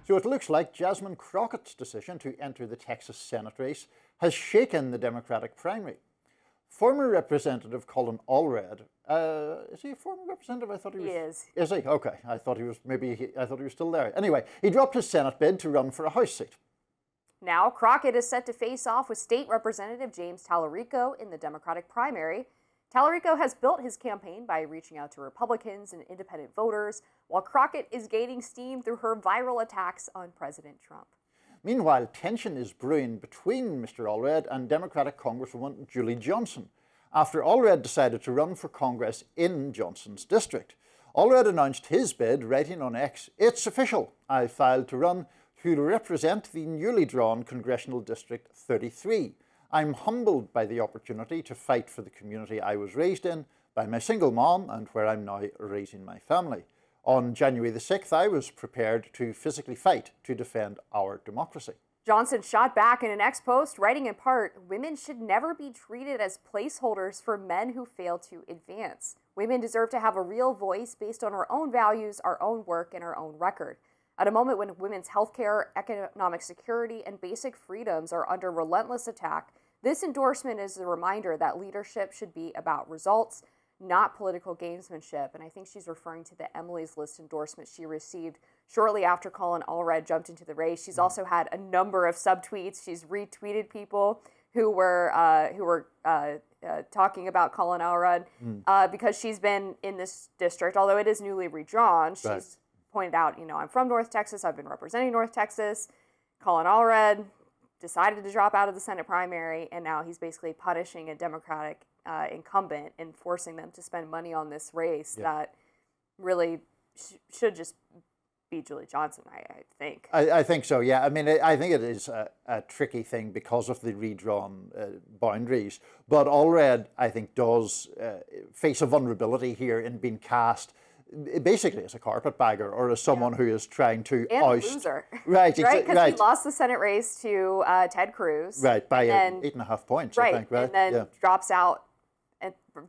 So it looks like Jasmine Crockett's decision to enter the Texas Senate race has shaken the Democratic primary. Former Representative Colin Allred, is he a former representative? I thought he was. He is. Is he? Okay. I thought he was. I thought he was still there. Anyway, he dropped his Senate bid to run for a House seat. Now Crockett is set to face off with State Representative James Tallarico in the Democratic primary. Tallarico has built his campaign by reaching out to Republicans and independent voters, while Crockett is gaining steam through her viral attacks on President Trump. Meanwhile, tension is brewing between Mr. Allred and Democratic Congresswoman Julie Johnson after Allred decided to run for Congress in Johnson's district. Allred announced his bid, writing on X, "It's official. I filed to run to represent the newly drawn Congressional District 33. I'm humbled by the opportunity to fight for the community I was raised in, by my single mom, and where I'm now raising my family. On January the 6th, I was prepared to physically fight to defend our democracy." Johnson shot back in an X post, writing in part, "Women should never be treated as placeholders for men who fail to advance. Women deserve to have a real voice based on our own values, our own work, and our own record. At a moment when women's health care, economic security, and basic freedoms are under relentless attack, this endorsement is a reminder that leadership should be about results, not political gamesmanship." And I think she's referring to the Emily's List endorsement she received shortly after Colin Allred jumped into the race. She's also had a number of subtweets. She's retweeted people who were talking about Colin Allred because she's been in this district, although it is newly redrawn. She's pointed out, I'm from North Texas. I've been representing North Texas. Colin Allred decided to drop out of the Senate primary, and now he's basically punishing a Democratic incumbent and forcing them to spend money on this race that really should just be Julie Johnson, I think. I think so, yeah. I mean, I think it is a tricky thing because of the redrawn boundaries. But Allred, I think, does face a vulnerability here in being cast basically as a carpetbagger or as someone who is trying to oust. A loser. Right, because he lost the Senate race to Ted Cruz. Right, by 8.5 points, I think, right? And then drops out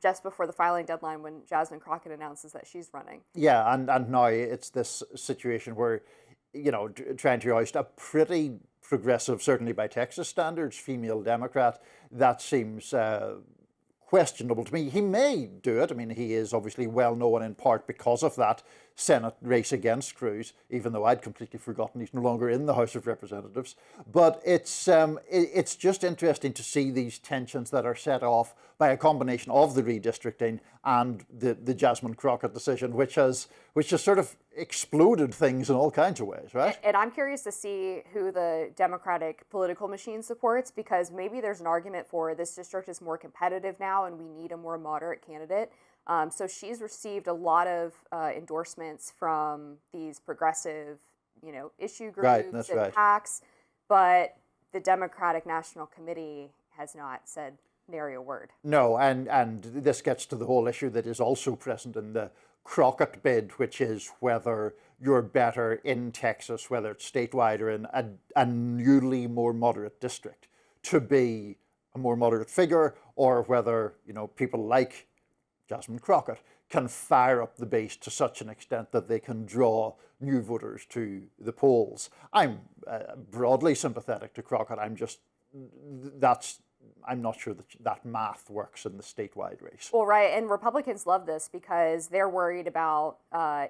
just before the filing deadline when Jasmine Crockett announces that she's running. Yeah, and now it's this situation where, trying to oust a pretty progressive, certainly by Texas standards, female Democrat, that seems questionable to me. He may do it. I mean, he is obviously well known in part because of that Senate race against Cruz, even though I'd completely forgotten he's no longer in the House of Representatives. But it's just interesting to see these tensions that are set off by a combination of the redistricting and the Jasmine Crockett decision, which has sort of exploded things in all kinds of ways, right? And I'm curious to see who the Democratic political machine supports, because maybe there's an argument for this district is more competitive now and we need a more moderate candidate. So she's received a lot of endorsements from these progressive, issue groups and PACs, but the Democratic National Committee has not said nary a word. No, and this gets to the whole issue that is also present in the Crockett bid, which is whether you're better in Texas, whether it's statewide or in a newly more moderate district, to be a more moderate figure, or whether people like Jasmine Crockett can fire up the base to such an extent that they can draw new voters to the polls. I'm broadly sympathetic to Crockett. I'm not sure that math works in the statewide race. Well, right, and Republicans love this because they're worried about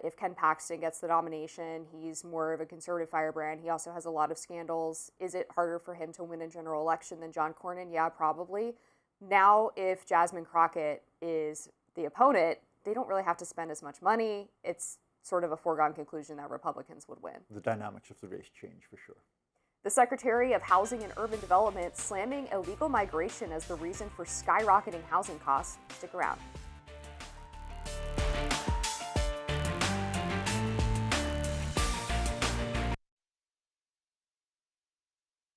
if Ken Paxton gets the nomination. He's more of a conservative firebrand. He also has a lot of scandals. Is it harder for him to win a general election than John Cornyn? Yeah, probably. Now, if Jasmine Crockett is the opponent, they don't really have to spend as much money. It's sort of a foregone conclusion that Republicans would win. The dynamics of the race change for sure. The Secretary of Housing and Urban Development slamming illegal migration as the reason for skyrocketing housing costs. Stick around.